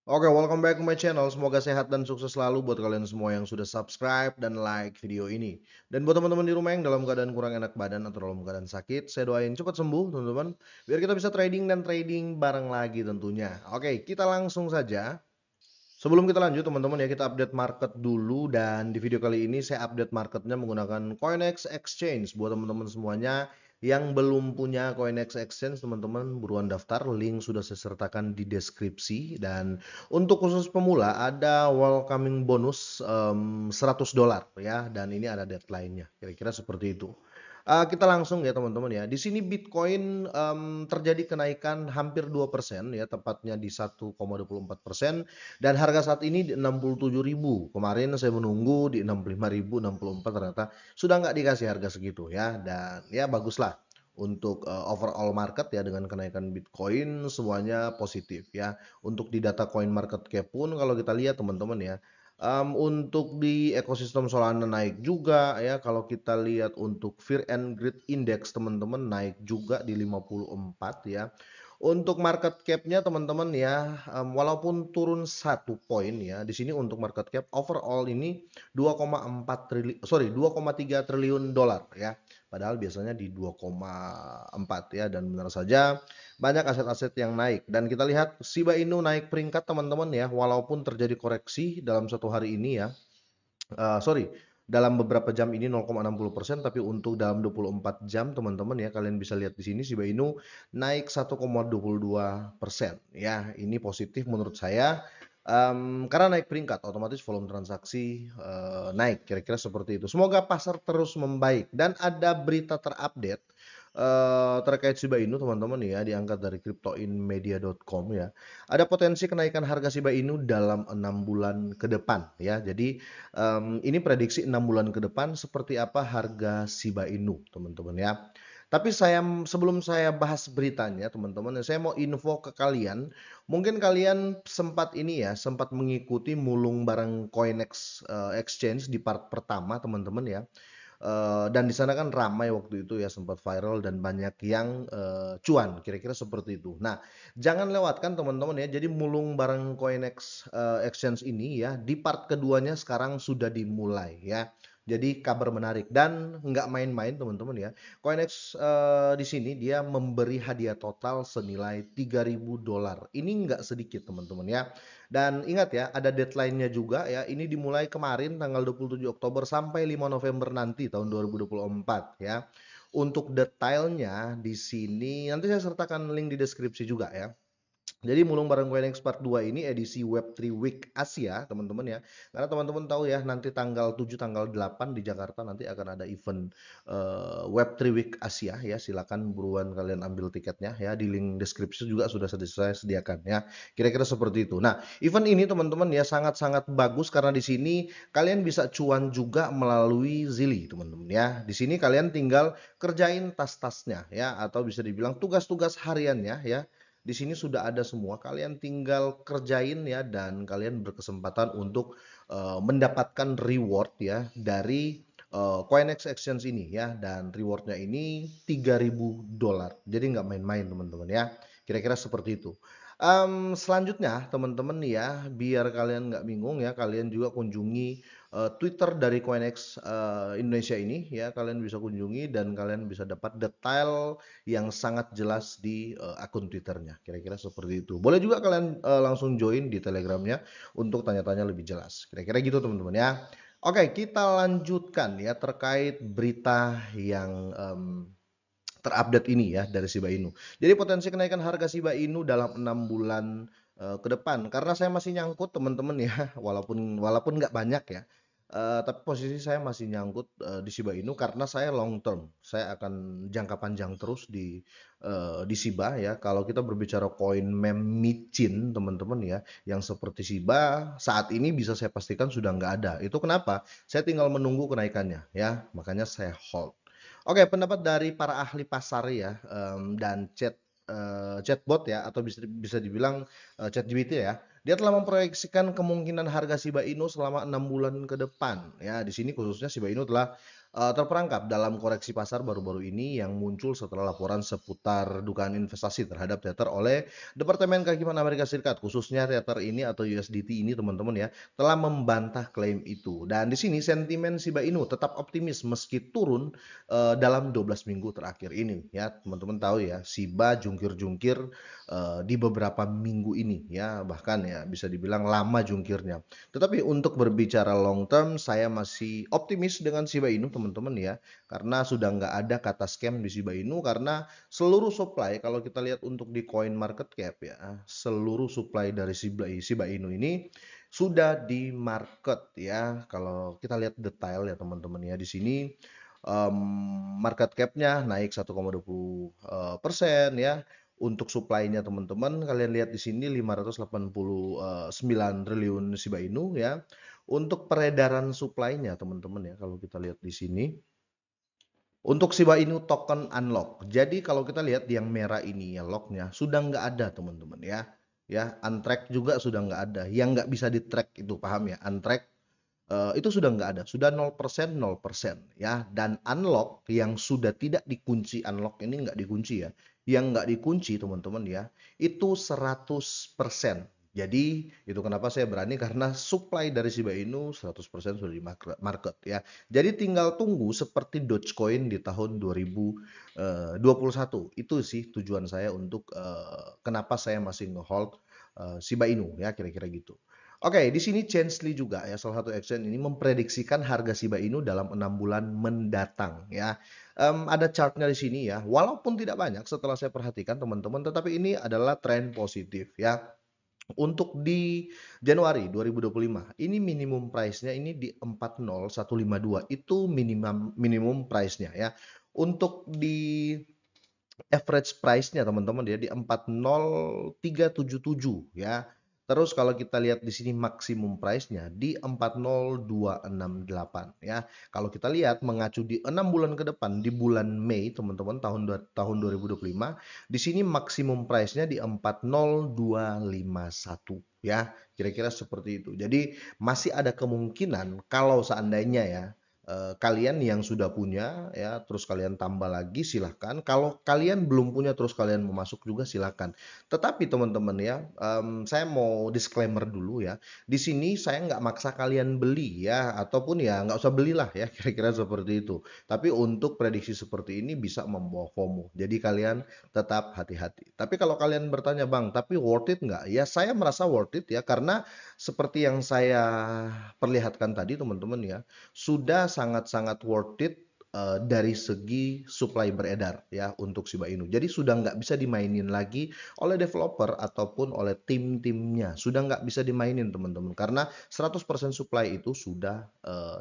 Oke, welcome back to my channel. Semoga sehat dan sukses selalu buat kalian semua yang sudah subscribe dan like video ini. Dan buat teman-teman di rumah yang dalam keadaan kurang enak badan atau dalam keadaan sakit, saya doain cepat sembuh, teman-teman. Biar kita bisa trading dan trading bareng lagi tentunya. Oke, kita langsung saja. Sebelum kita lanjut, teman-teman ya, kita update market dulu. Dan di video kali ini saya update marketnya menggunakan Coinex Exchange. Buat teman-teman semuanya yang belum punya Coinex Exchange, teman-teman buruan daftar, link sudah saya sertakan di deskripsi. Dan untuk khusus pemula ada welcoming bonus $100 ya, dan ini ada deadline-nya. Kira-kira seperti itu. Kita langsung ya teman-teman ya. Di sini Bitcoin terjadi kenaikan hampir 2% ya, tepatnya di 1,24%, dan harga saat ini di 67.000. Kemarin saya menunggu di 65.000, 64, ternyata sudah nggak dikasih harga segitu ya, dan ya baguslah untuk overall market ya, dengan kenaikan Bitcoin semuanya positif ya. Untuk di data coin market cap pun kalau kita lihat teman-teman ya, untuk di ekosistem Solana naik juga ya. Kalau kita lihat untuk Fear and Greed Index teman-teman naik juga di 54 ya. Untuk market cap-nya teman-teman ya, walaupun turun 1 poin ya, di sini untuk market cap overall ini 2,3 triliun dolar ya. Padahal biasanya di 2,4 ya, dan benar saja banyak aset-aset yang naik. Dan kita lihat Shiba Inu naik peringkat teman-teman ya, walaupun terjadi koreksi dalam satu hari ini ya. Sorry, dalam beberapa jam ini 0,60%, tapi untuk dalam 24 jam teman-teman ya, kalian bisa lihat di sini Shiba Inu naik 1,22% ya. Ini positif menurut saya, karena naik peringkat otomatis volume transaksi naik, kira-kira seperti itu. Semoga pasar terus membaik. Dan ada berita terupdate terkait Shiba Inu teman-teman ya, diangkat dari cryptoinmedia.com ya. Ada potensi kenaikan harga Shiba Inu dalam 6 bulan ke depan ya. Jadi ini prediksi 6 bulan ke depan seperti apa harga Shiba Inu, teman-teman ya. Tapi sebelum saya bahas beritanya, teman-teman, saya mau info ke kalian. Mungkin kalian sempat ini ya, sempat mengikuti mulung bareng Coinex Exchange di part pertama, teman-teman ya. Dan di sana kan ramai waktu itu ya, sempat viral dan banyak yang cuan, kira-kira seperti itu. Nah, jangan lewatkan teman-teman ya. Jadi mulung bareng Coinex Exchange ini ya, di part keduanya sekarang sudah dimulai ya. Jadi kabar menarik dan nggak main-main teman-teman ya. Coinex di sini dia memberi hadiah total senilai $3.000. Ini nggak sedikit teman-teman ya. Dan ingat ya, ada deadline-nya juga ya. Ini dimulai kemarin tanggal 27 Oktober sampai 5 November nanti tahun 2024 ya. Untuk detailnya di sini nanti saya sertakan link di deskripsi juga ya. Jadi mulung bareng Koinex Part 2 ini edisi Web3 Week Asia, teman-teman ya. Karena teman-teman tahu ya, nanti tanggal 7, tanggal 8 di Jakarta nanti akan ada event Web3 Week Asia ya. Silakan buruan kalian ambil tiketnya ya. Di link deskripsi juga sudah saya sediakan ya. Kira-kira seperti itu. Nah, event ini teman-teman ya sangat-sangat bagus karena di sini kalian bisa cuan juga melalui Zili, teman-teman ya. Di sini kalian tinggal kerjain tas-tasnya ya, atau bisa dibilang tugas-tugas hariannya ya. Di sini sudah ada semua, kalian tinggal kerjain ya, dan kalian berkesempatan untuk mendapatkan reward ya dari Coinex Exchange ini ya, dan rewardnya ini $3.000. Jadi nggak main-main teman-teman ya. Kira-kira seperti itu. Selanjutnya teman-teman ya, biar kalian nggak bingung ya, kalian juga kunjungi Twitter dari Coinex Indonesia ini ya, kalian bisa kunjungi dan kalian bisa dapat detail yang sangat jelas di akun Twitternya. Kira-kira seperti itu. Boleh juga kalian langsung join di Telegramnya untuk tanya-tanya lebih jelas. Kira-kira gitu teman-teman ya. Oke, kita lanjutkan ya terkait berita yang terupdate ini ya dari Shiba Inu. Jadi potensi kenaikan harga Shiba Inu dalam 6 bulan ke depan. Karena saya masih nyangkut teman-teman ya, walaupun nggak banyak ya. Tapi posisi saya masih nyangkut di Shiba Inu karena saya long term. Saya akan jangka panjang terus di Shiba ya. Kalau kita berbicara koin meme micin teman-teman ya, yang seperti Shiba saat ini bisa saya pastikan sudah nggak ada. Itu kenapa? Saya tinggal menunggu kenaikannya ya. Makanya saya hold. Oke, pendapat dari para ahli pasar ya, dan chatbot ya, atau bisa dibilang ChatGPT ya. Dia telah memproyeksikan kemungkinan harga Shiba Inu selama 6 bulan ke depan. Ya, di sini khususnya Shiba Inu telah terperangkap dalam koreksi pasar baru-baru ini yang muncul setelah laporan seputar dugaan investasi terhadap Tether oleh Departemen Kehakiman Amerika Serikat. Khususnya Tether ini atau USDT ini teman-teman ya, telah membantah klaim itu. Dan di sini sentimen Shiba Inu tetap optimis meski turun dalam 12 minggu terakhir ini ya. Teman-teman tahu ya, Shiba jungkir-jungkir di beberapa minggu ini ya, bahkan ya bisa dibilang lama jungkirnya. Tetapi untuk berbicara long term, saya masih optimis dengan Shiba Inu teman-teman ya, karena sudah nggak ada kata scam di Shiba Inu, karena seluruh supply kalau kita lihat untuk di coin market cap ya, seluruh supply dari Shiba Inu ini sudah di market ya. Kalau kita lihat detail ya teman-teman ya, di sini market cap-nya naik 1,20% ya. Untuk supply-nya teman-teman, kalian lihat di sini 589 triliun Shiba Inu ya. Untuk peredaran supply-nya teman-teman ya, kalau kita lihat di sini. Untuk Shiba Inu token unlock. Jadi kalau kita lihat yang merah ini ya locknya sudah nggak ada teman-teman ya. Ya, untrack juga sudah nggak ada. Yang nggak bisa di track itu paham ya, untrack itu sudah nggak ada, sudah 0%, 0% ya. Dan unlock yang sudah tidak dikunci, unlock ini nggak dikunci ya. Yang nggak dikunci teman-teman ya, itu 100%. Jadi itu kenapa saya berani, karena supply dari Shiba Inu 100% sudah di market ya. Jadi tinggal tunggu seperti Dogecoin di tahun 2021. Itu sih tujuan saya untuk kenapa saya masih ngehold Shiba Inu ya, kira-kira gitu. Oke, di sini Chainsley juga ya, salah satu exchange ini memprediksikan harga Shiba Inu dalam 6 bulan mendatang ya. Ada chartnya di sini ya, walaupun tidak banyak setelah saya perhatikan teman-teman, tetapi ini adalah tren positif ya. Untuk di Januari 2025, ini minimum price-nya ini di 40152, itu minimum price-nya ya. Untuk di average price-nya teman-teman ya di 40377 ya. Terus kalau kita lihat di sini maksimum price-nya di 40268 ya. Kalau kita lihat mengacu di 6 bulan ke depan di bulan Mei teman-teman tahun 2025, di sini maksimum price-nya di 40251 ya. Kira-kira seperti itu. Jadi masih ada kemungkinan kalau seandainya ya kalian yang sudah punya ya, terus kalian tambah lagi silahkan. Kalau kalian belum punya terus kalian mau masuk juga silahkan. Tetapi teman-teman ya, saya mau disclaimer dulu ya. Di sini saya nggak maksa kalian beli ya, ataupun ya nggak usah belilah ya, kira-kira seperti itu. Tapi untuk prediksi seperti ini bisa membawa FOMO. Jadi kalian tetap hati-hati. Tapi kalau kalian bertanya, Bang, tapi worth it nggak? Ya saya merasa worth it ya, karena seperti yang saya perlihatkan tadi teman-teman ya, sudah sangat-sangat worth it dari segi supply beredar ya untuk Shiba Inu. Jadi sudah nggak bisa dimainin lagi oleh developer ataupun oleh tim-timnya. Sudah nggak bisa dimainin teman-teman, karena 100% supply itu sudah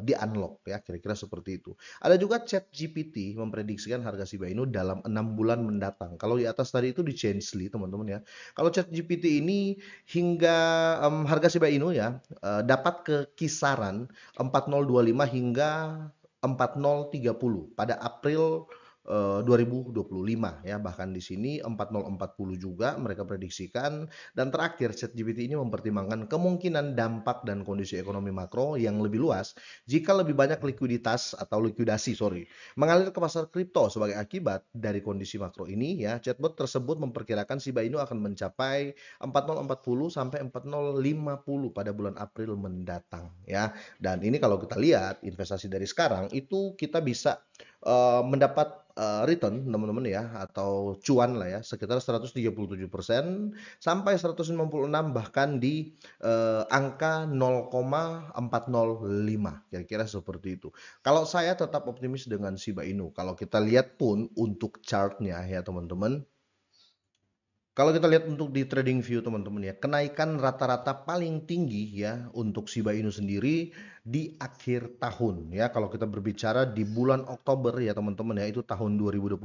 di-unlock ya, kira-kira seperti itu. Ada juga ChatGPT memprediksikan harga Shiba Inu dalam 6 bulan mendatang. Kalau di atas tadi itu di Chainsley teman-teman ya. Kalau ChatGPT ini hingga harga Shiba Inu ya dapat ke kisaran 4025 hingga 4030 pada April 2025 ya. Bahkan di sini 4040 juga mereka prediksikan. Dan terakhir ChatGPT ini mempertimbangkan kemungkinan dampak dan kondisi ekonomi makro yang lebih luas jika lebih banyak likuiditas atau likuidasi mengalir ke pasar kripto sebagai akibat dari kondisi makro ini ya. Chatbot tersebut memperkirakan Shiba Inu akan mencapai 4040 sampai 4050 pada bulan April mendatang ya. Dan ini kalau kita lihat investasi dari sekarang itu kita bisa mendapat return teman-teman ya, atau cuan lah ya, sekitar 137% sampai 156, bahkan di angka 0,405, kira-kira seperti itu. Kalau saya tetap optimis dengan Shiba Inu. Kalau kita lihat pun untuk chartnya ya teman-teman, kalau kita lihat untuk di TradingView teman-teman ya, kenaikan rata-rata paling tinggi ya untuk Shiba Inu sendiri di akhir tahun ya. Kalau kita berbicara di bulan Oktober ya teman-teman ya, itu tahun 2021,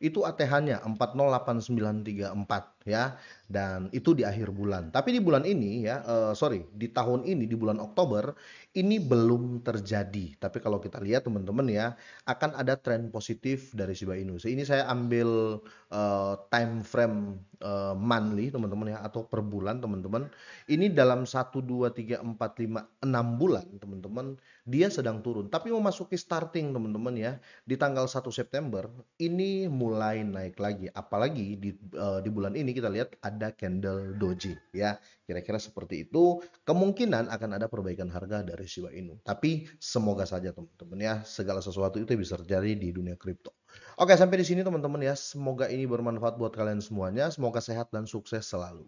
itu ATH-nya 408934 ya, dan itu di akhir bulan. Tapi di bulan ini ya, di tahun ini di bulan Oktober ini belum terjadi. Tapi kalau kita lihat teman-teman ya, akan ada tren positif dari Shiba Inu. Ini saya ambil time frame monthly teman-teman ya, atau per bulan teman-teman, ini dalam 1, 2, 3, 4, 5, 6 bulan teman-teman, dia sedang turun. Tapi memasuki starting teman-teman ya, di tanggal 1 September ini mulai naik lagi. Apalagi di bulan ini kita lihat ada candle doji ya. Kira-kira seperti itu. Kemungkinan akan ada perbaikan harga dari Shiba Inu. Tapi semoga saja teman-teman ya, segala sesuatu itu bisa terjadi di dunia kripto. Oke, sampai di sini teman-teman ya. Semoga ini bermanfaat buat kalian semuanya. Semoga sehat dan sukses selalu.